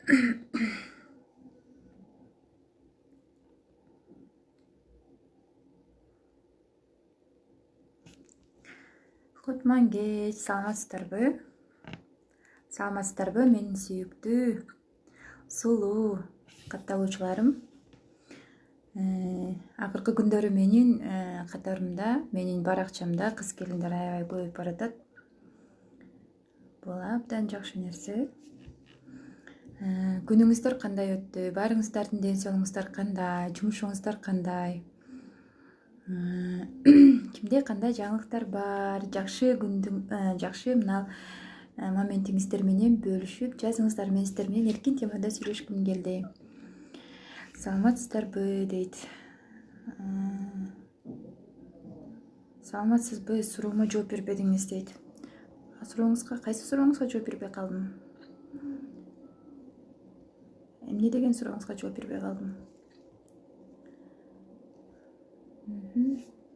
Кутман кеч, саламатсыздарбы? Саламатсыздарбы, менин сүйүктүү, сулуу катталуучуларым? Акыркы күндөрү менин катарымда, менин баракчамда кыз келиндер аябай көбөйүп баратат. Бул абдан жакшы нерсе. Күнүңүздөр кандай өттү? Баарыңыздардын ден соолугуңуздар кандай? Жумушуңуздар кандай? Кимде кандай жаңылыктар бар? Жакшы күндүн жакшы мына моментиңиздер менен бөлүшүп жазыңыздар. Мен сиздер менен эркин темада сүйлөшкүм келди. Саламатсыздарбы дейт. Саламатсызбы? Суроомо жооп бербедиңиз дейт. Кайсы сурооңузга жооп бербей калдым? Эмне деген сурооңузга жооп бербей калдым?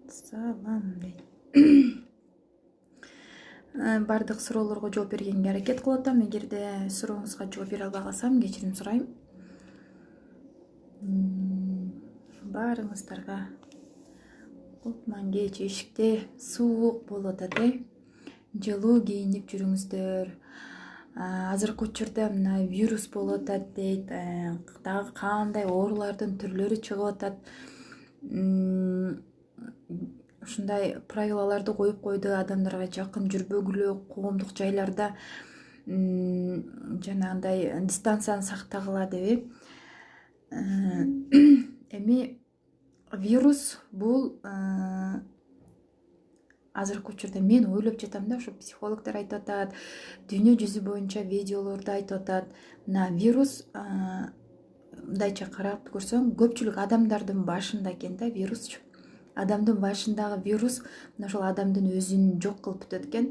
Салам дейт. Бардык суроолорго жооп бергенге аракет кылып атам. Эгерде сурооңузга жооп бере албай калсам, кечирим сурайм. Баарыңыздарга кутман кеч. Эшикте суук болуп атат, жылуу кийинип жүрүңүздөр. Азыркы учурда мына вирус болуп атат дейт. Дагы кандай оорулардын түрлөрү чыгып атат. Ушундай правилаларды коюп койду. Адамдарга жакын жүрбөгүлө, коомдук жайларда жанагындай дистанцияны сактагыла деби. Эми вирус бул азыркы учурда мен ойлоп жатам да, ушу психологдор айтып атат, дүйнө жүзү боюнча видеолорду айтып атат. Мына вирус мындайча карап көрсөң, көпчүлүк адамдардын башында экен да вирусчу. Адамдын башындагы вирус мына ошол адамдын өзүн жок кылып бүтөт экен.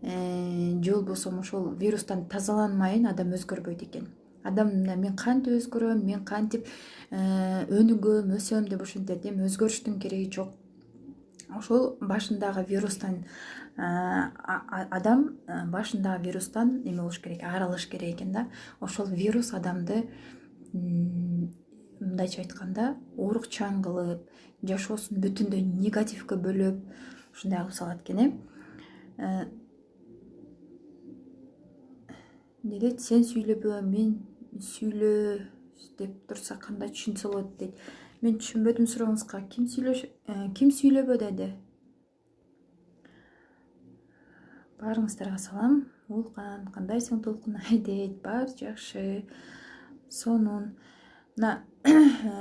Же болбосо ошол вирустан тазаланмайын адам өзгөрбөйт экен. Адам мен кантип өзгөрөм, мен кантип өнүгөм, өсөм деп ошентет. Эми өзгөрүштүн кереги жок. Ошол башындагы вирустан адам башындагы вирустан эме болуш керек, арылыш керек экен да. Ошол вирус адамды мындайча айтканда оорукчан кылып, жашоосун бүтүндөй негативге бөлөп, ушундай кылып салат экен. Не дейт? Сен сүйлөбө, мен сүйлө деп турса кандай түшүнсө болот дейт. Мен түшүнбөдүм сурооңузга. Ким сүйлөбө деди? Баарыңыздарга салам. Улкан, кандайсың Толкунай дейт. Баары жакшы. Сонун. Мына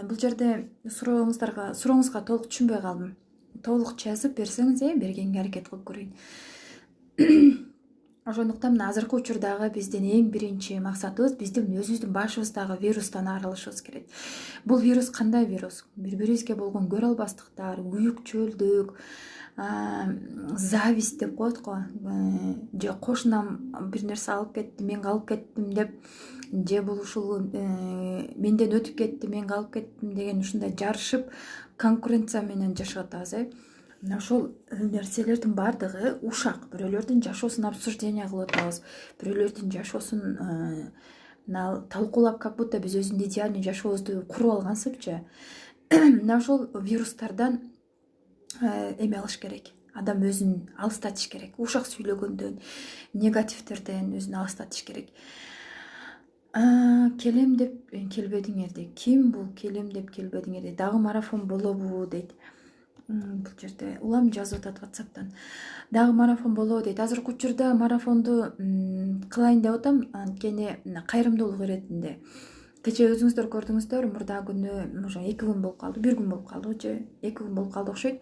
бул жерде сурооңузга толук түшүнбөй калдым. Толук жазып берсеңиз, бергенге аракет кылып көрөйүн. Ошондуктан мына азыркы учурдагы биздин эң биринчи максатыбыз биздин өзүбүздүн башыбыздагы вирустан арылышыбыз керек. Бул вирус кандай вирус? Бири-бирибизге болгон көрө албастыктар, күйүкчүлдүк, зависть деп коет го. Же кошунам бир нерсе алып кетти, мен калып кеттим деп, же бул ушул менден өтүп кетти, мен калып кеттим деген ушундай жарышып, конкуренция менен жашап атабыз. Мына ошол нерселердин баардыгы ушак. Бирөөлөрдүн жашоосун обсуждение кылып атабыз. Бирөөлөрдүн жашоосун мына талкуулап, как будто биз өзүнүн идеальный жашообузду куруп алгансыпчы. Мына ошол вирустардан эме алыш керек. Адам өзүн алыстатыш керек. Ушак сүйлөгөндөн, негативтерден өзүн алыстатыш керек. Келем деп келбедиңер дейт. Ким бул келем деп келбедиңер дейт. Дагы марафон болобу дейт. Бул жерде улам жазып атат WhatsApp'тан. Дагы марафон болобу дейт. Азыркы учурда марафонду кылайын деп атам, анткени кайрымдуулук иретинде. Кечээ өзүңүздөр көрдүңүздөр, мурда күнү уже 2 күн болуп калды, 1 күн болуп калды, же 2 күн болуп калды окшойт.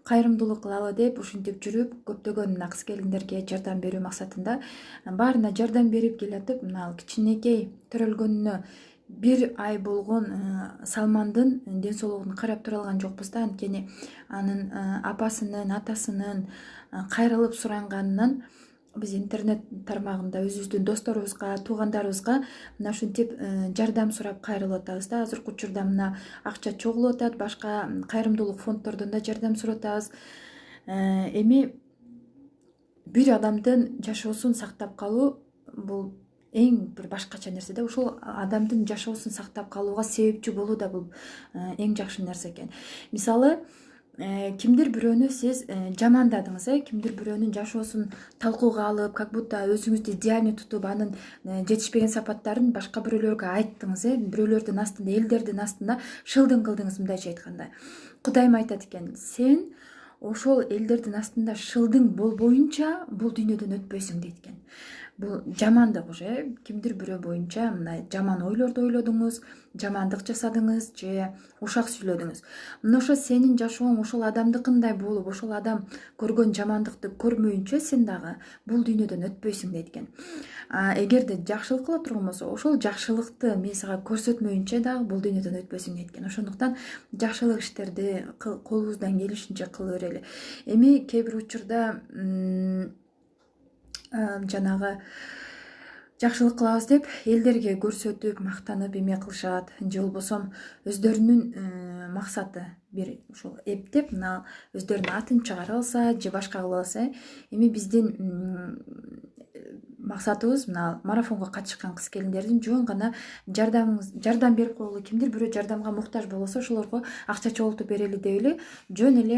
Кайрымдуулук кылалы деп ушинтип жүрүп, көптөгөн мына кыз келиндерге жардам берүү максатында баарына жардам берип келатып, мына кичинекей төрөлгөнүнө 1 ай болгон Салмандын ден соолугун карап тура алган жокпуз да, анткени анын апасынын, атасынын кайрылып суранганынан биз интернет тармагында өзүбүздүн досторубузга, туугандарыбызга мына ушинтип жардам сурап кайрылып атабыз да. Азыркы учурда мына акча чогулуп атат, башка кайрымдуулук фонддордон да жардам сурап атабыз. Эми бир адамдын жашоосун сактап калуу бул эң бир башкача нерсе да. Ошол адамдын жашоосун сактап калууга себепчи болуу да бул эң жакшы нерсе экен. Мисалы кимдир бирөөнү сиз жамандадыңыз, кимдир бирөөнүн жашоосун талкууга алып, как будто өзүңүздү идеальный тутуп, анын жетишпеген сапаттарын башка бирөөлөргө айттыңыз, бирөөлөрдүн астында, элдердин астында шылдың кылдыңыз. Мындайча айтканда, Кудайым айтат экен, сен ошол элдердин астында шылдың болбоюнча бул дүйнөдөн өтпөйсүң дейт экен. Бул жамандык уже кимдир бирөө боюнча мындай жаман ойлорду ойлодуңуз, жамандык жасадыңыз же ушак сүйлөдүңүз. Мына ошо сенин жашооң ошол адамдыкындай болуп, ошол адам көргөн жамандыкты көрмөйүнчө сен дагы бул дүйнөдөн өтпөйсүң дейт экен. Эгерде жакшылык кыла турган болсо, ошол жакшылыкты мен сага көрсөтмөйүнчө дагы бул дүйнөдөн өтпөйсүң дейт экен. Ошондуктан жакшылык иштерди колубуздан келишинче кыла берели. Эми кээ бир учурда жанагы жакшылык кылабыз деп элдерге көрсөтүп, мактанып эме кылышат, же болбосо өздөрүнүн максаты бир ушул эптеп мына өздөрүнүн атын чыгара алса же башка кыла алса. Эми биздин максатыбыз мына марафонго катышкан кыз келиндердин жөн гана жардам берип койгулу, кимдир бирөө жардамга муктаж болсо ошолорго акча чогултуп берели деп эле жөн эле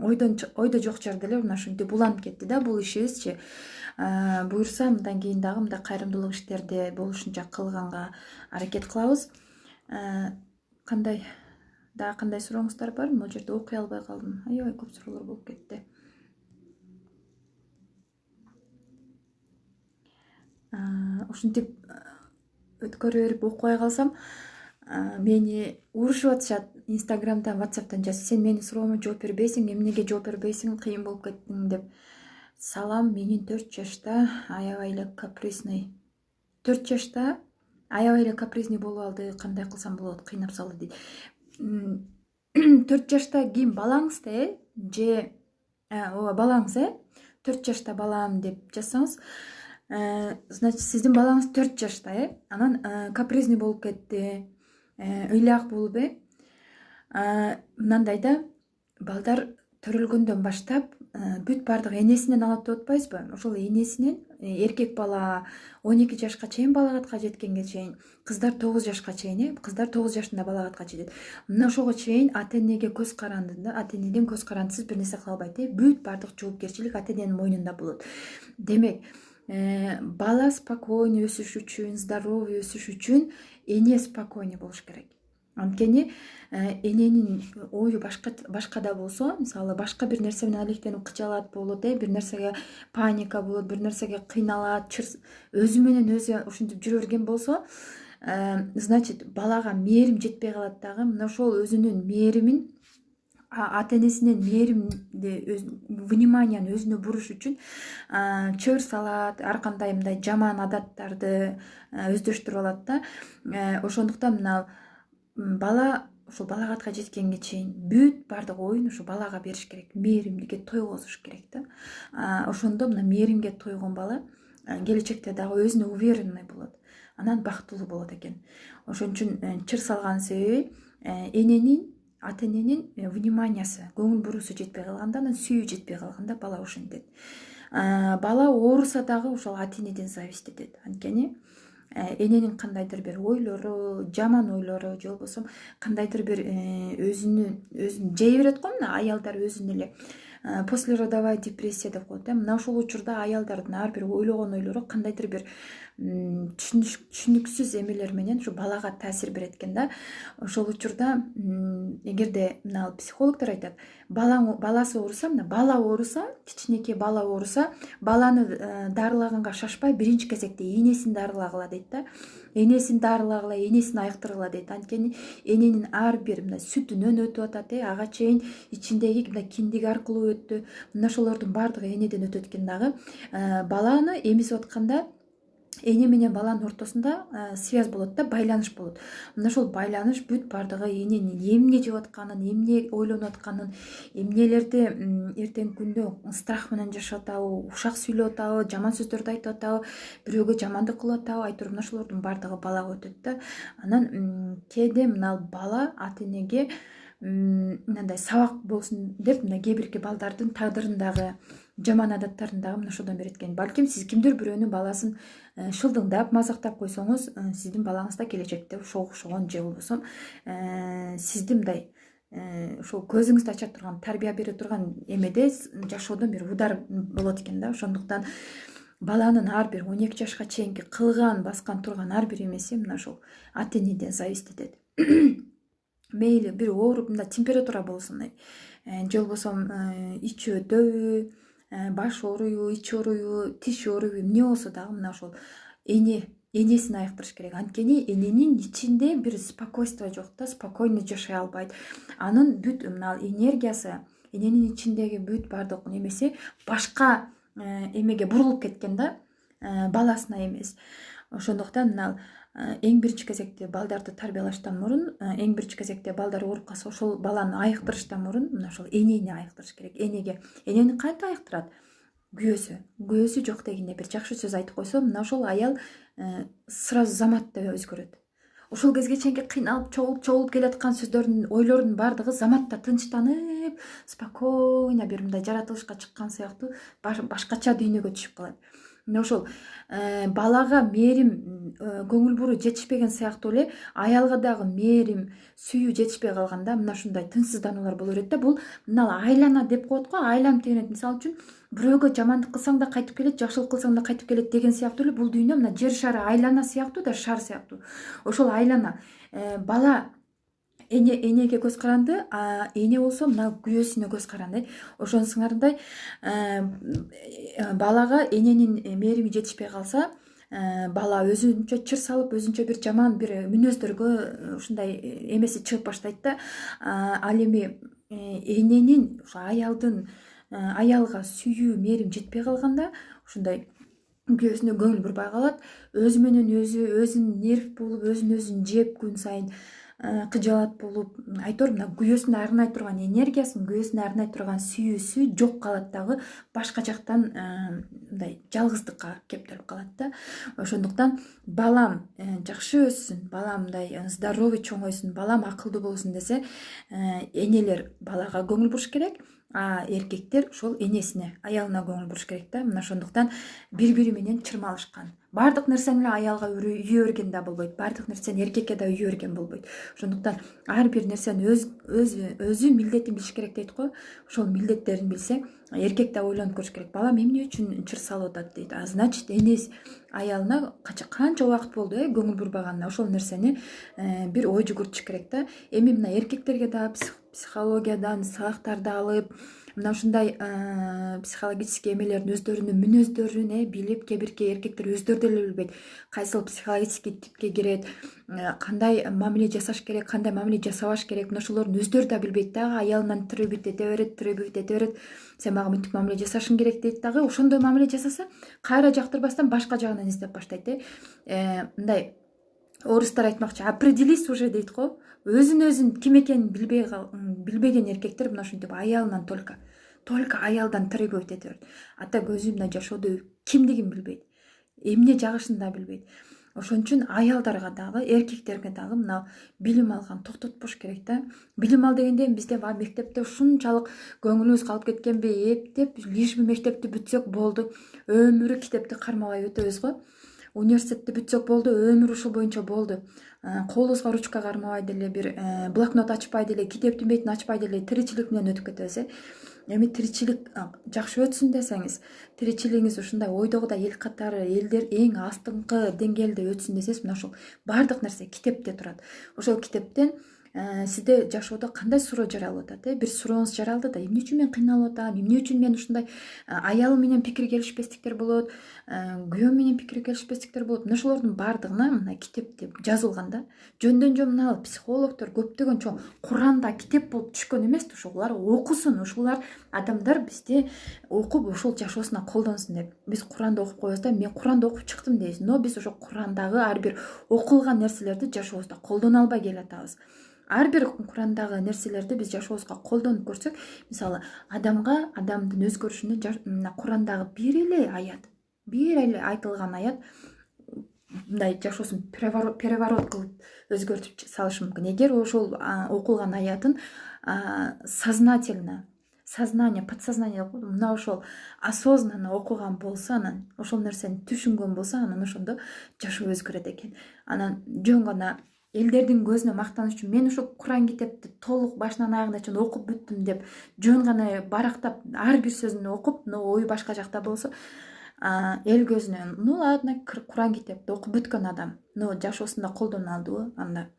ойдо жок жерде эле мына ушинтип буланып кетти да бул ишибизчи. Буюрса мындан кийин дагы мындай кайрымдуулук иштерди болушунча кылганга аракет кылабыз. Кандай сурооңуздар бар? Бул жерде окуй албай калдым. Аябай көп суроолор болуп кетти. Ушинтип өткөрө берип окубай калсам, мени урушуп атышат Инстаграмдан, WhatsApp'тан жазып, сен менин суроомо жооп бербейсиң, эмнеге жооп бербейсиң, кыйын болуп кеттиң деп. Салам, менин 4 жашта аябай эле капризный. 4 жашта аябай эле капризный болуп алды, кандай кылсам болот, кыйнап салды дейт. 4 жашта ким, балаңыз да же ооба балаңыз 4 жашта балам деп жазсаңыз, значит сиздин балаңыз 4 жашта анан капризный болуп кетти, ыйлак болуп мынандай да, балдар төрөлгөндөн баштап бүт баардык энесинен алат деп атпайбызбы? Ошол энесинен эркек бала 12 жашка чейин балагатка жеткенге чейин, кыздар 9 жашка чейин, кыздар 9 жашында балагатка жетет. Мына ошого чейин ата-энеге көз каранды да, ата-энеден көз карандысыз бир нерсе кыла албайт. Бүт баардык жоопкерчилик ата-эненин мойнунда болот. Демек, бала спокойный өсүш үчүн, здоровый өсүш үчүн эне спокойный болуш керек. Анткени эненин ою башкада болсо, мисалы башка бир нерсе менен алектенип кычалат болот, бир нерсеге паника болот, бир нерсеге кыйналат, өзү менен өзү ушинтип жүрө берген болсо, значит балага мээрим жетпей калат дагы. Мына ошол өзүнүн мээримин, ата-энесинен мээримди, вниманияны өзүнө буруш үчүн чөбүр салат, ар кандай мындай жаман адаттарды өздөштүрүп алат да. Ошондуктан мына бала ошо балагатка жеткенге чейин бүт баардык оюн ушу балага бериш керек, мээримге тойгозуш керек да. Ошондо мына мээримге тойгон бала келечекте дагы өзүнө уверенный болот, анан бактылуу болот экен. Ошон үчүн чыр салган себеби ата-эненин вниманиясы, көңүл буруусу жетпей калганда, анан сүйүү жетпей калганда бала ошентет. Бала ооруса дагы ошол ата-энеден зависить этет. Анткени эненин кандайдыр бир ойлору, жаман ойлору же болбосо кандайдыр бир өзүн жей берет го, мына аялдар өзүн эле послеродовая депрессия деп коет. Мына ошол учурда аялдардын ар бир ойлогон ойлору кандайдыр бир түшүнүксүз эмелер менен ушу балага таасир берет экен да. Ошол учурда эгерде мына психологдор айтат, баласы ооруса, мына бала ооруса, кичинекей бала ооруса, баланы дарылаганга шашпай биринчи кезекте энесин дарылагыла дейт да. Энесин дарылагыла, энесин айыктыргыла дейт. Анткени эненин ар бир мына сүтүнөн өтүп атат, ага чейин ичиндеги мына киндик аркылуу өттү. Мына ошолордун баардыгы энеден өтөт экен дагы. Баланы эмизип атканда эне менен баланын ортосунда связь болот да, байланыш болот. Мына ошол байланыш бүт баардыгы эненин эмне жеп атканын, эмне ойлонуп атканын, эмнелерди эртеңки күндө страх менен жашап атабы, ушак сүйлөп атабы, жаман сөздөрдү айтып атабы, бирөөгө жамандык кылып атабы, айтор мына ошолордун баардыгы балага өтөт да. Анан кээде мына бала ата-энеге мындай сабак болсун деп мына кээ бирки балдардын тагдырындагы жаман адаттарын дагы мына ошодон берет экен. Балким сиз кимдир бирөөнүн баласын шылдыңдап мазактап койсоңуз, сиздин балаңыз да келечекте ошого окшогон же болбосо сизди мындай ошол көзүңүздү ача турган, тарбия бере турган эмеде жашоодон бир удар болот экен да. Ошондуктан баланын ар бир 12 жашка чейинки кылган, баскан турган ар бир эмеси мына ошол ата энеден зависит этет. Мейли бир ооруп мындай температура болсун, же болбосо ич өтөбү, баш ооруйбу, ич ооруйбу, тиш ооруйбу, эмне болсо дагы мына ошол энесин айыктырыш керек. Анткени эненин ичинде бир спокойствие жок да, спокойно жашай албайт. Анын бүт мына энергиясы, эненин ичиндеги бүт баардык немеси башка эмеге бурулуп кеткен да, баласына эмес. Ошондуктан мына эң биринчи кезекте балдарды тарбиялаштан мурун, эң биринчи кезекте балдар ооруп калса ошол баланы айыктырыштан мурун мына ошол энени айыктырыш керек. Энени кантип айыктырат? Күйөөсү жок дегенде бир жакшы сөз айтып койсо, мына ошол аял сразу заматта өзгөрөт. Ошол кезге чейинки кыйналып чогулуп келаткан сөздөрдүн, ойлордун баардыгы заматта тынчтанып, спокойно бир мындай жаратылышка чыккан сыяктуу башкача дүйнөгө түшүп калат. Мына ошол балага мээрим, көңүл буруу жетишпеген сыяктуу эле аялга дагы мээрим, сүйүү жетишпей калганда мына ушундай тынчсыздануулар боло берет да. Бул мына айлана деп коет го, айланып тегенет. Мисалы үчүн бирөөгө жамандык кылсаң да кайтып келет, жакшылык кылсаң да кайтып келет деген сыяктуу эле бул дүйнө мына жер шары айлана сыяктуу да, шар сыяктуу. Ошол айлана бала энеге көз каранды, эне болсо мына күйөөсүнө көз каранды. Ошонусуңардай балага эненин мээрими жетишпей калса, бала өзүнчө чыр салып, өзүнчө бир жаман бир мүнөздөргө ушундай эмеси чыгып баштайт да. Ал эми эненин ошо аялга сүйүү, мээрим жетпей калганда ушундай күйөөсүнө көңүл бурбай калат. Өзү менен өзүн нерв болуп, өзүн жеп күн сайын кыжаалат болуп, айтор мына күйөөсүнө арнай турган энергиясын, күйөөсүнө арнай турган сүйүүсү жок калат дагы, башка жактан мындай жалгыздыкка кептелип калат да. Ошондуктан балам жакшы өссүн, балам мындай здоровый чоңойсун, балам акылдуу болсун десе, энелер балага көңүл буруш керек, эркектер ошол энесине, аялына көңүл буруш керек да. Мына ошондуктан бири менен чырмалышкан. Баардык нерсени эле аялга үйө берген да болбойт, баардык нерсени эркекке да үйө берген болбойт. Ошондуктан ар бир нерсени өзү милдетин билиш керек дейт го. Ошол милдеттерин билсе, эркек да ойлонуп көрүш керек. Балам эмне үчүн чыр салып атат дейт. Значит, энес аялына канча убакыт болду көңүл бурбаганына, ошол нерсени бир ой жүгүртүш керек да. Эми мына эркектерге да психологиядан сабактарды алып, мына ушундай психологический эмелердин өздөрүнүн мүнөздөрүн билип, кээ бирки эркектер өздөрү деле билбейт кайсыл психологический типке кирет, кандай мамиле жасаш керек, кандай мамиле жасабаш керек, мына ошолордун өздөрү да билбейт да. Аялынан требовать эте берет, сен мага мынтип мамиле жасашың керек дейт дагы. Ошондой мамиле жасаса, кайра жактырбастан башка жагынан издеп баштайт. Мындай орустар айтмакчы, определись уже дейт го. Өзүн ким экенин билбеген эркектер мына ушинтип аялынан только аялдан требовать эте берет. Ата көзү мына жашоодо кимдигин билбейт, эмне жагышын да билбейт. Ошон үчүн аялдарга дагы, эркектерге дагы мына билим алган токтотпош керек да. Билим ал дегенде бизде мектепте ушунчалык көңүлүбүз калып кеткенби, эптеп лишь бы мектепти бүтсөк болду, өмүрү китепти кармабай өтөбүз го. Университетти бүтсөк болду, өмүр ушул боюнча болду. Колубузга ручка кармабай деле, бир блокнот ачпай деле, китептин бетин ачпай деле тиричилик менен өтүп кетебиз. Эми тиричилик жакшы өтсүн десеңиз, тиричилигиңиз ушундай ойдогудай эл катары, элдер эң астыңкы деңгээлде өтсүн десеңиз, мына ошол баардык нерсе китепте турат. Ошол китептен сизде жашоодо кандай суроо жаралып атат? Бир сурооңуз жаралды да, эмне үчүн мен кыйналып атам, эмне үчүн мен ушундай аялым менен пикир келишпестиктер болот, күйөөм менен пикир келишпестиктер болот. Мына ошолордун баардыгына мына китепте жазылган да. Жөндөн жөн мына психологдор көптөгөн чоң Куранда китеп болуп түшкөн эмес да, ошолар окусун, ошолар адамдар бизде окуп ошол жашоосуна колдонсун деп. Биз Куранды окуп коебуз да, мен Куранды окуп чыктым дейбиз, но биз ошо Курандагы ар бир окулган нерселерди жашообузда колдоно албай келатабыз. Ар бир Курандагы нерселерди биз жашообузга колдонуп көрсөк, мисалы адамдын өзгөрүшүнө мына Курандагы бир эле айтылган аят мындай жашоосун переворот кылып өзгөртүп салышы мүмкүн. Эгер ошол окулган аятын сознательно сознание, подсознание деп коет, мына ошол осознанно окуган болсо, анан ошол нерсени түшүнгөн болсо, анан ошондо жашоо өзгөрөт экен. Анан жөн гана элдердин көзүнө мактаныш үчүн мен ушул Куран китепти толук башынан аягына чейин окуп бүттүм деп жөн гана барактап ар бир сөзүн окуп, ой башка жакта болсо, эл көзүнө ладно, Куран китепти окуп бүткөн адам жашоосунда колдоно алдыбы, анда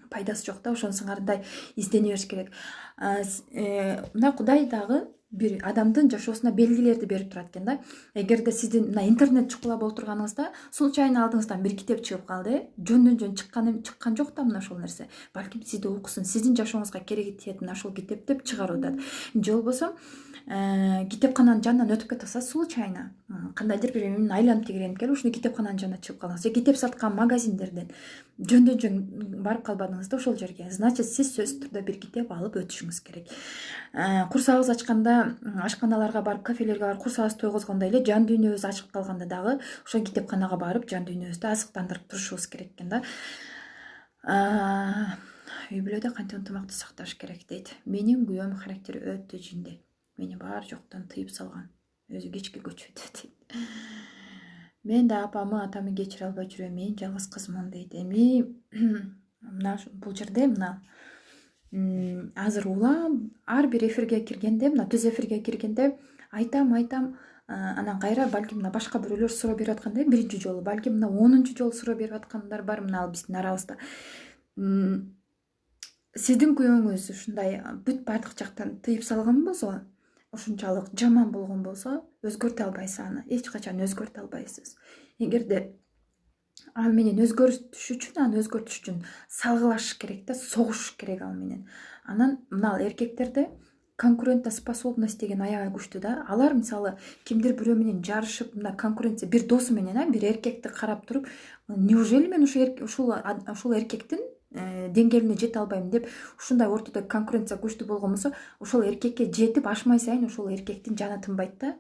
пайдасы жок да. Ошонусуңардай издене бериш керек. Мына Кудай дагы бир адамдын жашоосуна белгилерди берип турат экен да. Эгерде сиздин мына интернет чукулап отурганыңызда случайно алдыңыздан бир китеп чыгып калды, жөндөн жөн чыккан жок да мына ошол нерсе. Балким сизди окусун, сиздин жашооңузга кереги тиет мына ошол китеп деп чыгарып атат. Же болбосо китепкананын жанынан өтүп кетип атса случайно, кандайдыр бир эми айланып тегеренип келип ушуну китепкананын жанына чыгып калдыңыз, же китеп саткан магазиндерден жөндөн жөн барып калбадыңыз да ошол жерге, значит сиз сөзсүз түрдө бир китеп алып өтүшүңүз керек. Курсагыбыз ачканда, ашканаларга барып, кафелерге барып курсагыбыз тойгозгондой эле жан дүйнөбүз ачып калганда дагы ошол китепканага барып жан дүйнөбүздү азыктандырып турушубуз керек экен да. Үй бүлөдө кантип ынтымакты сакташ керек дейт. Менин күйөөм характери өтө жиндей. Мени бар жоктон тыйып салган. Өзү кечке көчөдө дейт. Мен да апамы атамы кечире албай жүрөм. Мен жалгыз кызмын дейт. Эми мына бул жерде мына азыр улам ар бир эфирге киргенде, мына түз эфирге киргенде айтам, анан кайра балким мына башка бирөөлөр суроо берип атканда, биринчи жолу, балким мына 10-чу жолу суроо берип аткандар бар мына биздин арабызда. Сиздин күйөөңүз ушундай бүт баардык жактан тыйып салган болсо, ушунчалык жаман болгон болсо, өзгөртө албайсыз аны. Эч качан өзгөртө албайсыз. Эгерде ал менен өзгөртүш үчүн салгылашыш керек да, согуш керек ал менен. Анан мына эркектерде конкурентоспособность деген аябай күчтүү да. Алар мисалы кимдир бирөө менен жарышып, мына конкуренция бир досу менен бир эркекти карап туруп, неужели мен ушул эркектин деңгээлине жете албайм деп ушундай ортодо конкуренция күчтүү болгон болсо, ошол эркекке жетип ашмай сайын ошол эркектин жаны тынбайт да.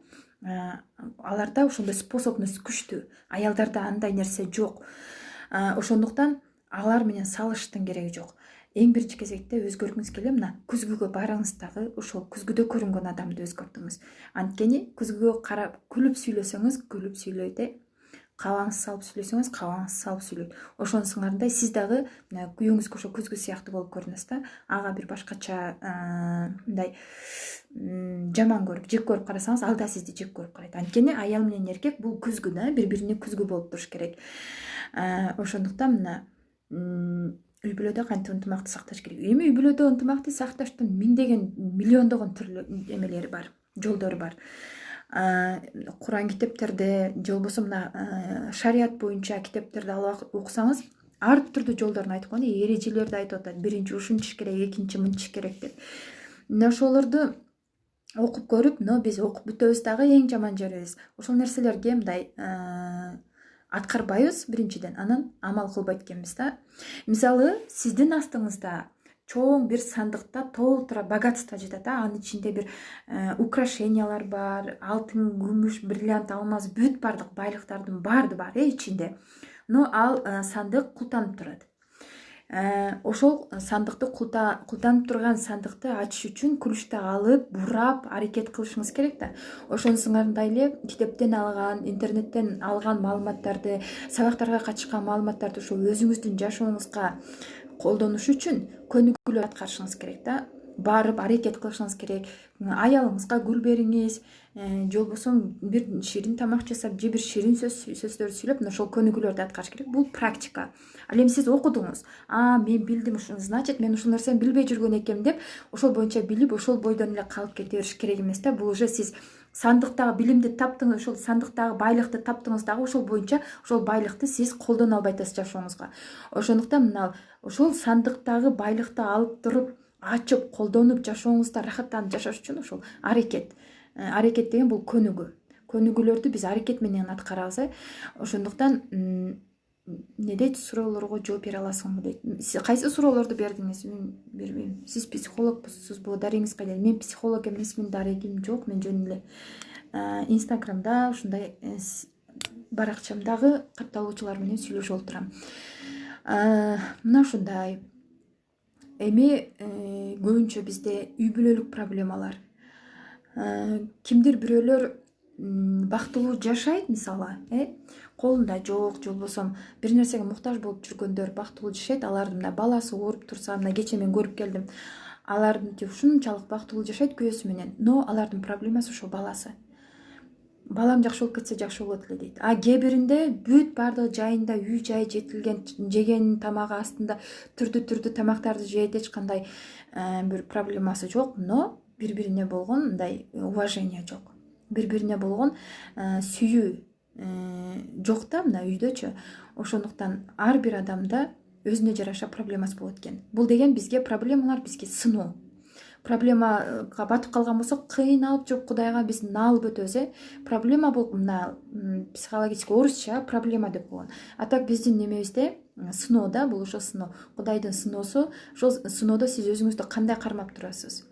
Аларда ошондой способность күчтүү, аялдарда андай нерсе жок. Ошондуктан алар менен салыштын кереги жок. Эң биринчи кезекте өзгөргүңүз келе, мына күзгүгө барыңыз дагы ошол күзгүдө көрүнгөн адамды өзгөртүңүз. Анткени күзгүгө карап күлүп сүйлөсөңүз, күлүп сүйлөйт, кабаңыз салып сүйлөсөңүз, кабаңыз салып сүйлөйт. Ошонусуңардай сиз дагы күйөөңүзгө ошо күзгү сыяктуу болуп көрүнөсүз да. Ага бир башкача мындай жаман көрүп, жек көрүп карасаңыз, ал да сизди жек көрүп карайт. Анткени аял менен эркек бул күзгү да, бири-бирине күзгү болуп туруш керек. Ошондуктан мына үй бүлөдө кантип ынтымакты сакташ керек. Эми үй бүлөдө ынтымакты сакташтын миңдеген, миллиондогон түрлүү эмелери бар, жолдору бар. Куран китептерде же болбосо мына шарият боюнча китептерди алып окусаңыз, ар түрдүү жолдорун айтып койгон, эрежелерди айтып атат. Биринчи ушинтиш керек, экинчи мынтиш керек деп. Мына ошолорду окуп көрүп, биз окуп бүтөбүз дагы эң жаман жерибиз. Ошол нерселерге мындай аткарбайбыз биринчиден, анан амал кылбайт экенбиз да. Мисалы, сиздин астыңызда чоң бир сандыкта толтура богатство жатат, анын ичинде бир украшениялар бар, алтын, күмүш, бриллиант, алмаз, бүт баардык байлыктардын баарды бар ичинде. Но ал сандык култанып турат. Ошол сандыкты култанып турган сандыкты ачыш үчүн күлүштү алып, бурап, аракет кылышыңыз керек да. Ошонусуңардай эле китептен алган, интернеттен алган маалыматтарды, сабактарга катышкан маалыматтарды ошо өзүңүздүн жашооңузга колдонуш үчүн көнүгүүлөр аткарышыңыз керек да. Барып аракет кылышыңыз керек. Аялыңызга гүл бериңиз, же болбосо бир ширин тамак жасап, же бир ширин сөздөрдү сүйлөп, ошол көнүгүүлөрдү аткарыш керек. Бул практика. Ал эми сиз окудуңуз. Мен билдим ушуну, значит, мен ушул нерсени билбей жүргөн экенмин деп, ошол боюнча билип, ошол бойдон эле калып кете бериш керек эмес да. Бул уже сиз сандыктагы билимди таптыңыз, ошол сандыктагы байлыкты таптыңыз дагы, ошол боюнча ошол байлыкты сиз колдоно албай атасыз жашооңузга. Ошондуктан мына ошол сандыктагы байлыкты алып туруп, ачып, колдонуп, жашооңузда рахаттанып жашаш үчүн ошол аракет. Аракет деген бул көнүгүү. Көнүгүүлөрдү биз аракет менен аткарабыз. Ошондуктан не дейт, суроолорго жооп бере аласыңбы дейт. Сиз кайсы суроолорду бердиңиз? Мен бербейм. Сиз психологсузбу, дарегиңиз кайда? Мен психолог эмесмин, дарегим жок. Мен жөн эле Инстаграмда ушундай баракчамдагы катталуучулар менен сүйлөшүп отурам. Мына ушундай. Эми көбүнчө бизде үй бүлөлүк проблемалар, Кимдир бирөөлөр бактылуу жашайт, мисалы, колунда жок же болбосо бир нерсеге муктаж болуп жүргөндөр бактылуу жашайт. Алардын мына баласы ооруп турса, мына кечээ мен көрүп келдим. Алар мынтип ушунчалык бактылуу жашайт күйөөсү менен, но алардын проблемасы ошол баласы. Балам жакшы болуп кетсе жакшы болот эле дейт. А кээ биринде бүт баардыгы жайында, үй жай жетилген, жеген тамагы астында түрдүү тамактарды жейт, эч кандай бир проблемасы жок, но бири-бирине болгон мындай уважение жок. Бири-бирине болгон сүйүү жок да мына үйдөчү. Ошондуктан ар бир адамда өзүнө жараша проблемасы болот экен. Бул деген бизге проблемалар, бизге сыноо. Проблемага батып калган болсок, кыйналып жүрүп Кудайга биз наалып өтөбүз. Проблема бул мына психологический орусча проблема деп койгон. А так биздин немебизде сыноо да, бул ошо сыноо. Кудайдын сыноосу. Ошол сыноодо сиз өзүңүздү кандай кармап турасыз?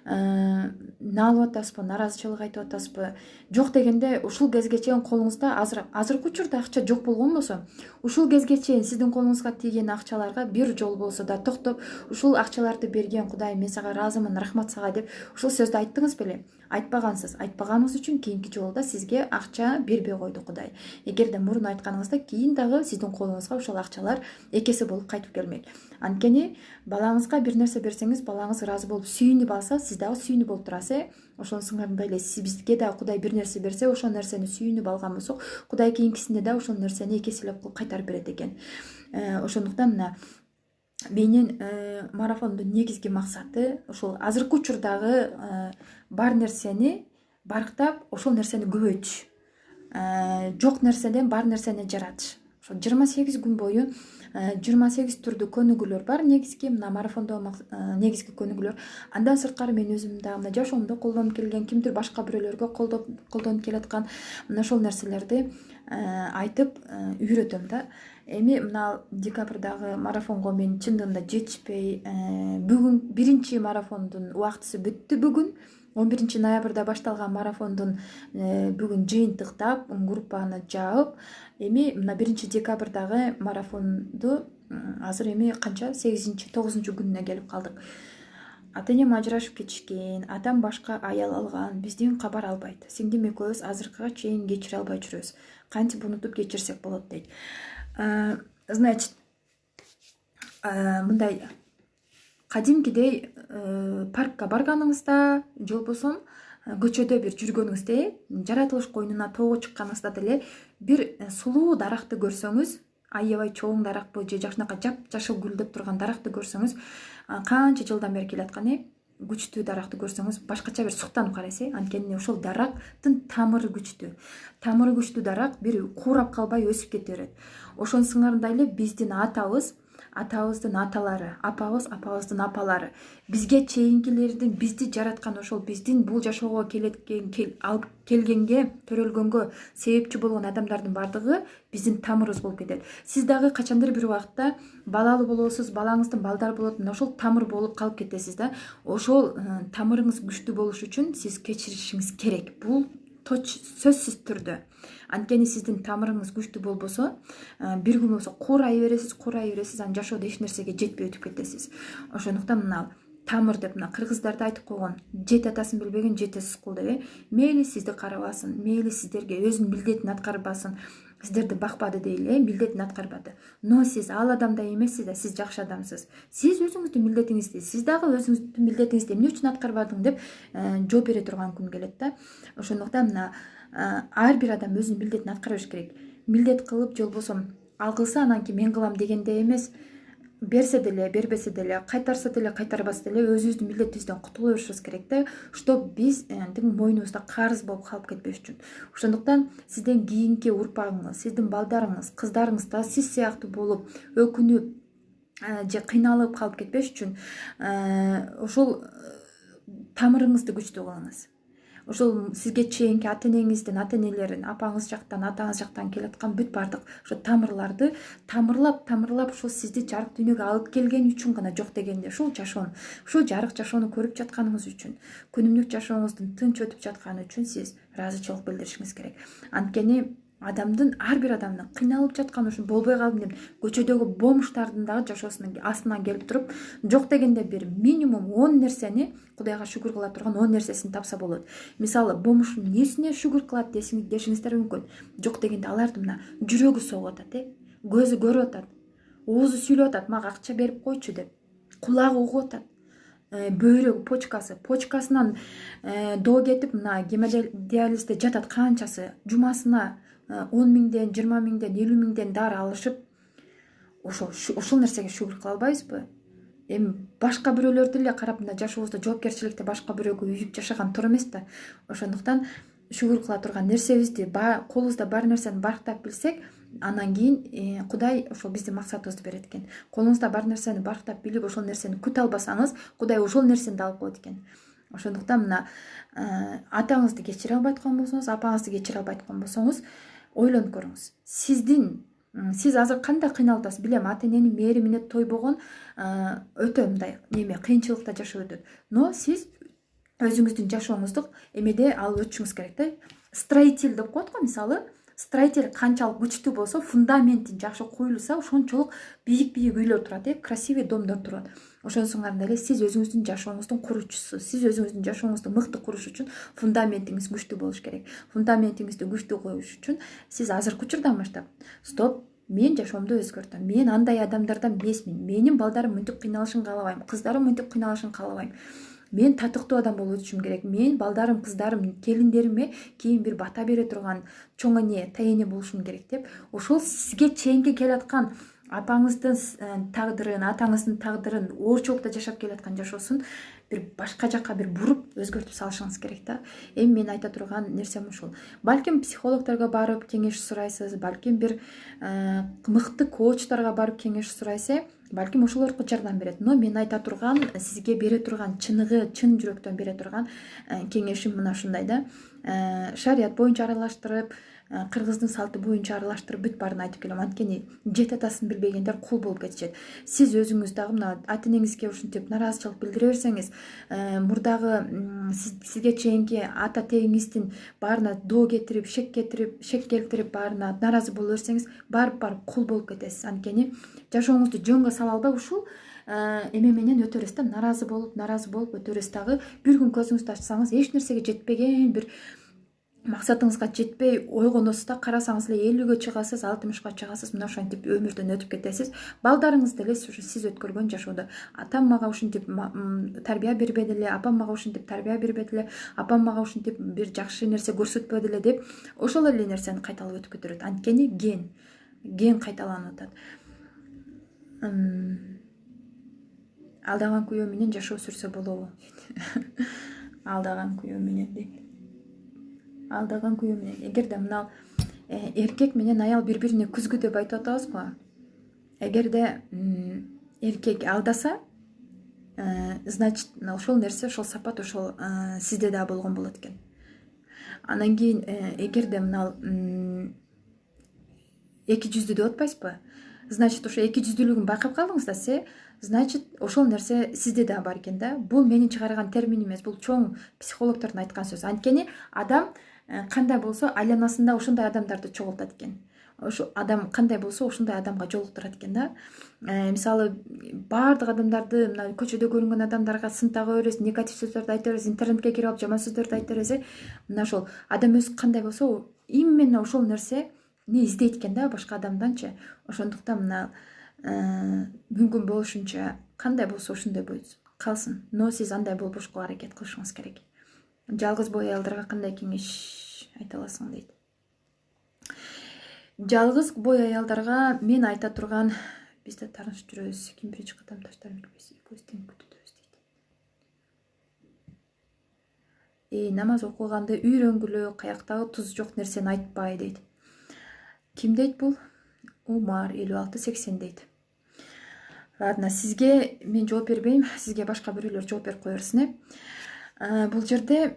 Наалып атасызбы, наразычылык айтып атасызбы? Жок дегенде ушул кезге чейин колуңузда азыркы учурда акча жок болгон болсо, ушул кезге чейин сиздин колуңузга тийген акчаларга бир жол болсо да токтоп, ушул акчаларды берген Кудайым, мен сага ыраазымын, рахмат сага деп ушул сөздү айттыңыз беле? Айтпагансыз. Айтпаганыңыз үчүн кийинки жолда сизге акча бербей койду Кудай. Эгерде мурун айтканыңызда, кийин дагы сиздин колуңузга ошол акчалар экеси болуп кайтып келмек. Анткени балаңызга бир нерсе берсеңиз, балаңыз ыраазы болуп сүйүнүп алса, сиз дагы сүйүнүп болуп турасыз. Ошону сыңарындай эле бизге дагы Кудай бир нерсе берсе, ошол нерсени сүйүнүп алган болсок, Кудай кийинкисинде да ошол нерсени экеселеп кылып кайтарып берет экен. Ошондуктан мына менин марафондун негизги максаты ошол азыркы учурдагы бар нерсени барктап, ошол нерсени көбөйтүш. Жок нерседен бар нерсени жаратыш. Ошо 28 күн бою 28 түрдүү көнүгүүлөр бар. Негизги мына марафондо негизги көнүгүүлөр. Андан сырткары мен өзүм да мына жашоомдо колдонуп келген, кимдир башка бирөөлөргө колдонуп келаткан мына ошол нерселерди айтып үйрөтөм да. Эми мына декабрдагы марафонго мен чындыгында жетишпей, бүгүн биринчи марафондун убактысы бүттү. Бүгүн 11 ноябрда башталган марафондун бүгүн жыйынтыктап, группаны жаап, эми мына 1 декабрдагы марафонду азыр эми канча 8-9 күнүнө келип калдык. Ата-энем ажырашып кетишкен, атам башка аял алган, бизден кабар албайт. Сиңдим экөөбүз азыркыга чейин кечире албай жүрөбүз. Кантип унутуп кечирсек болот дейт. Значит, мындай кадимкидей паркка барганыңызда, же болбосо көчөдө бир жүргөнүңүздө, жаратылыш койнуна тоого чыкканыңызда деле бир сулуу даракты көрсөңүз, аябай чоң даракпы же жакшынакай жапжашыл гүлдөп турган даракты көрсөңүз, канча жылдан бери келаткан күчтүү даракты көрсөңүз, башкача бир суктанып карайсыз. Анткени ошол дарактын тамыры күчтүү. Тамыры күчтүү дарак бир куурап калбай өсүп кете берет. Ошонун сыңарындай эле биздин атабыз, атабыздын аталары, апабыздын апалары, бизге чейинкилердин, бизди жараткан, ошол биздин бул жашоого алып келгенге, төрөлгөнгө себепчи болгон адамдардын баардыгы биздин тамырыбыз болуп кетет. Сиз дагы качандыр бир убакытта балалуу болосуз, балаңыздын балдары болот, мына ошол тамыр болуп калып кетесиз да. Ошол тамырыңыз күчтүү болуш үчүн сиз кечиришиңиз керек. Бул сөзсүз түрдө. Анткени сиздин тамырыңыз күчтүү болбосо, бир күн болсо куурай бересиз, анан жашоодо эч нерсеге жетпей өтүп кетесиз. Ошондуктан мына тамыр деп мына кыргыздарда айтып койгон, жет атасын билбеген жетесиз кул деп. Мейли сизди карабасын, мейли сиздерге өзүнүн милдетин аткарбасын, сиздерди бакпады дейли, милдетин аткарбады. Но сиз ал адамдай эмессиз да, сиз жакшы адамсыз. Сиз өзүңүздүн милдетиңизди, сиз дагы өзүңүздүн милдетиңизди эмне үчүн аткарбадың деп жооп бере турган күн келет да. Ошондуктан мына ар бир адам өзүнүн милдетин аткара бериш керек. Милдет кылып же болбосо ал кылса анан кийин мен кылам дегенде эмес. Берсе деле, бербесе деле, кайтарса деле, кайтарбаса деле өзүбүздүн милдетибизден кутула беришибиз керек да, чтоб биз мойнубузда карыз болуп калып кетпеш үчүн. Ошондуктан сизден кийинки урпагыңыз, сиздин балдарыңыз, кыздарыңыз да сиз сыяктуу болуп, өкүнүп же кыйналып калып кетпеш үчүн ошол тамырыңызды күчтүү кылыңыз. Ошол сизге чейинки ата-энеңиздин, ата-энелерин, апаңыз жактан, атаңыз жактан келаткан бүт баардык ошо тамырларды тамырлап ошол сизди жарык дүйнөгө алып келген үчүн гана, жок дегенде ушул жашоону, ушул жарык жашоону көрүп жатканыңыз үчүн, күнүмдүк жашооңуздун тынч өтүп жатканы үчүн сиз ыраазычылык билдиришиңиз керек. Анткени адамдын ар бир адамдын кыйналып жаткан ушун болбой калдым деп көчөдөгү бомждардын дагы жашоосунун астынан келип туруп жок дегенде бир минимум 10 нерсени Кудайга шүгүр кыла турган 10 нерсесин тапса болот. Мисалы бомж эмнесине шүгүр кылат дешиңиздер мүмкүн. Жок дегенде алардын мына жүрөгү согуп атат, көзү көрүп атат, оозу сүйлөп атат, мага акча берип койчу деп, кулагы угуп атат, бөйрөгү, почкасынан доо кетип мына гемодиализде жатат канчасы, жумасына 10 миңден, 20 миңден, 50 миңден дары алышып, ошол нерсеге шүгүр кыла албайбызбы? Эми башка бирөөлөрдү эле карап мына жашообузда жоопкерчиликти башка бирөөгө үйүп жашаган туура эмес да. Ошондуктан шүгүр кыла турган нерсебизди, колубузда бар нерсени барктап билсек, анан кийин Кудай ошол биздин максатыбызды берет экен. Колуңузда бар нерсени барктап билип, ошол нерсени күтө албасаңыз, Кудай ошол нерсени да алып коет экен. Ошондуктан мына атаңызды кечире албай аткан болсоңуз, апаңызды кечире албай аткан болсоңуз, ойлонуп көрүңүз. Сиз азыр кандай кыйналып атасыз? Билем, ата эненин мээримине тойбогон өтө мындай кыйынчылыкта жашап өтөт. Но сиз өзүңүздүн жашооңузду эмеде алып өтүшүңүз керек да. Строитель деп коет го, мисалы, строитель канчалык күчтүү болсо, фундаментин жакшы куюлса, ошончолук бийик үйлөр турат, красивый домдор турат. Ошонусуңарда эле сиз өзүңүздүн жашооңуздун куруучусу. Сиз өзүңүздүн жашооңузду мыкты куруш үчүн фундаментиңиз күчтүү болуш керек. Фундаментиңизди күчтүү коюш үчүн сиз азыркы учурдан баштап, стоп, мен жашоомду өзгөртөм. Мен андай адамдардан эмесмин. Менин балдарым мынтип кыйналышын каалабайм. Кыздарым мынтип кыйналышын каалабайм. Мен татыктуу адам болуп өтүшүм керек. Мен балдарым, кыздарым, келиндериме кийин бир бата бере турган чоң эне, тайэне болушум керек деп, ошол сизге чейинки келаткан апаңыздын тагдырын, атаңыздын тагдырын, оорчулукта жашап келаткан жашоосун бир башка жакка бир буруп өзгөртүп салышыңыз керек да. Эми мен айта турган нерсем ушул. Балким психологдорго барып кеңеш сурайсыз, балким бир мыкты коучторго барып кеңеш сурайсыз, балким ошолор жардам берет. Но мен айта турган, сизге бере турган чын жүрөктөн бере турган кеңешим мына ушундай да. Шарият боюнча аралаштырып, кыргыздын салты боюнча аралаштырып бүт баарын айтып келем. Анткени жет атасын билбегендер кул болуп кетишет. Сиз өзүңүз дагы мына ата энеңизге ушинтип нараазычылык билдире берсеңиз, мурдагы сизге чейинки ата тегиңиздин баарына доо кетирип, шек келтирип баарына нараазы боло берсеңиз, барып кул болуп кетесиз. Анткени жашооңузду жөнгө сала албай ушул эме менен өтө бересиз да, нараазы болуп өтө бересиз. Дагы бир күн көзүңүздү ачсаңыз, эч нерсеге жетпеген, бир максатыңызга жетпей ойгоносуз да, карасаңыз эле 50-гө чыгасыз, 60-ка чыгасыз, мына ошентип өмүрдөн өтүп кетесиз. Балдарыңыз деле сиз өткөргөн жашоодо атам мага ушинтип тарбия бербеди эле, апам мага ушинтип тарбия бербеди эле, апам мага ушинтип бир жакшы нерсе көрсөтпөдү эле деп, ошол эле нерсени кайталап өтүп кетирет. Анткени ген кайталанып атат. Алдаган күйөө менен жашоо сүрсө болобу? Алдаган күйөө менен дейт. Алдаган күйөө менен. Эгерде мына эркек менен аял бири-бирине күзгү деп айтып атабыз го. Эгерде эркек алдаса, значит, ошол нерсе, ошол сапат ошол сизде да болгон болот экен. Анан кийин эгерде мына эки жүздүү деп атпайсызбы? Значит, ошо эки жүздүүлүгүн байкап калдыңыз да, значит, ошол нерсе сизде да бар экен да. Бул менин чыгарган термин эмес, бул чоң психологдордун айткан сөзү. Анткени адам кандай болсо, айланасында ошондой адамдарды чогултат экен. Ошо адам кандай болсо, ошондой адамга жолуктурат экен да. Мисалы, баардык адамдарды, мына көчөдө көрүнгөн адамдарга сын тага беребиз, негатив сөздөрдү айта беребиз, интернетке кирип алып жаман сөздөрдү айта беребиз. Мына ошол адам өзү кандай болсо, именно ошол нерсе издейт экен да башка адамданчы. Ошондуктан мына мүмкүн болушунча кандай болсо ошондой калсын. Но сиз андай болбошко аракет кылышыңыз керек. Жалгыз бой аялдарга кандай кеңеш айта аласың дейт. Жалгыз бой аялдарга мен айта турган, бизде тааныш жүрөбүз, ким биринчи кадам таштар билбейс, экөөбүз тең күтөбүз дейт. Намаз окуганды үйрөнгүлө, каяктагы туз жок нерсени айтпай дейт. Ким дейт бул? Умар 56-80 дейт. Ладно, сизге мен жооп бербейм, сизге башка бирөөлөр жооп берип кое берсин. Бул жерде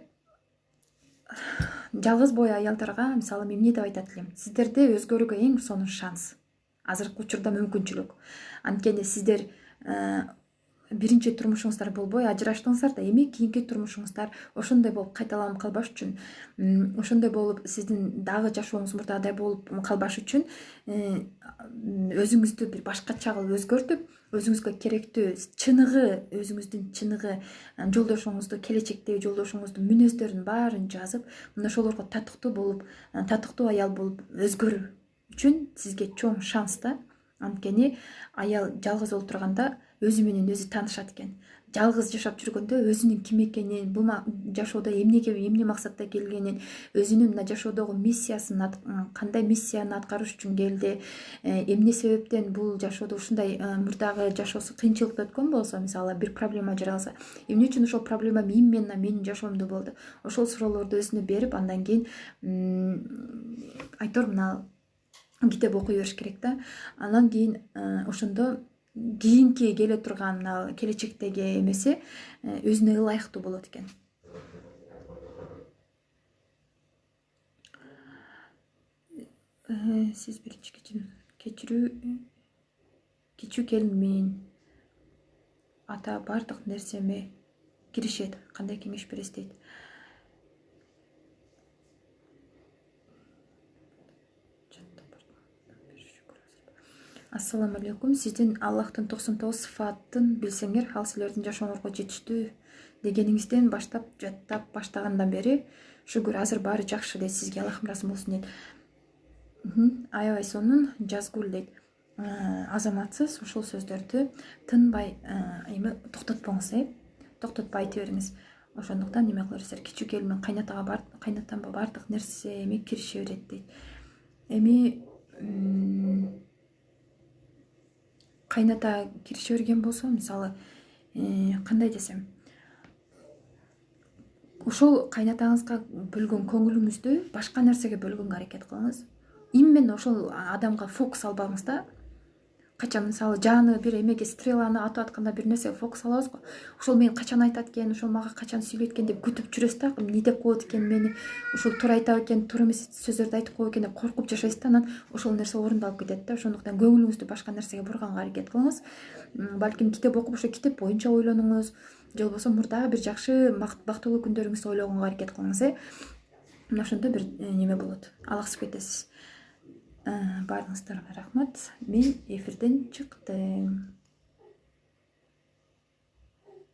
жалгыз бой аялдарга, мисалы, мен эмне деп айтат элем? Сиздерде өзгөрүүгө эң сонун шанс. Азыркы учурда мүмкүнчүлүк. Анткени сиздер биринчи турмушуңуздар болбой ажыраштыңыздар да эми кийинки турмушуңуздар ошондой болуп кайталанып калбаш үчүн, ошондой болуп сиздин дагы жашооңуз мурдагыдай болуп калбаш үчүн өзүңүздү бир башкача кылып өзгөртүп, өзүңүзгө керектүү чыныгы, өзүңүздүн чыныгы жолдошуңузду, келечектеги жолдошуңуздун мүнөздөрүнүн баарын жазып, мына ошолорго татыктуу болуп, татыктуу аял болуп өзгөрүү үчүн сизге чоң шанс да. Анткени аял жалгыз отурганда өзү менен өзү таанышат экен. Жалгыз жашап жүргөндө өзүнүн ким экенин, бул жашоодо эмне максатта келгенин, өзүнүн мына жашоодогу миссиясын, кандай миссияны аткарыш үчүн келди, эмне себептен бул жашоодо ушундай мурдагы жашоосу кыйынчылыктуу өткөн болсо, мисалы бир проблема жаралса, эмне үчүн ошол проблема менин жашоомдо болду, ошол суроолорду өзүнө берип, андан кийин айтор мына китеп окуй бериш керек да. Андан кийин ошондо кийинки келе турган мына келечектеги эмеси өзүнө ылайыктуу болот экен. Сиз биринчи кичүү келинмин. Ата бардык нерсеме киришет. Кандай кеңеш бересиз дейт. Ассаламу алейкум. Сиздин Аллахтын 99 сыфатын билсеңер, ал силердин жашооңорго жетиштүү дегениңизден баштап жаттап баштагандан бери шүгүр, азыр баары жакшы дейт. Сизге Аллахым ыраазы болсун дейт. Аябай сонун жазгул дейт. Азаматсыз ушул сөздөрдү тынбай эми токтотпоңуз, токтотпой айта бериңиз. Ошондуктан неме кыла бересиздер. Кичүү келин кайнатамга бардык нерсеме кирише берет дейт. Эми кайната кирише берген болсо, мисалы, кандай десем, ошол кайнатаңызга бөлгөн көңүлүңүздү башка нерсеге бөлгөнгө аракет кылыңыз. Именно ошол адамга фокус албаңыз да. Качан мисалы жаны бир эмеге стреланы атып атканда бир нерсеге фокус алабыз го. Ошол мени качан айтат экен, ошол мага качан сүйлөйт экен деп күтүп жүрөсүз да. Эмне деп коет экен мени, ушул туура айтат экен, туура эмес сөздөрдү айтып коет экен деп коркуп жашайсыз да. Анан ошол нерсе орундалып кетет да. Ошондуктан көңүлүңүздү башка нерсеге бурганга аракет кылыңыз. Балким китеп окуп, ошо китеп боюнча ойлонуңуз, же болбосо мурдагы бир жакшы бактылуу күндөрүңүздү ойлогонго аракет кылыңыз. Мына ошондо бир неме болот. Алаксып кетесиз. Баарыңыздарга рахмат. Мен эфирден чыктым.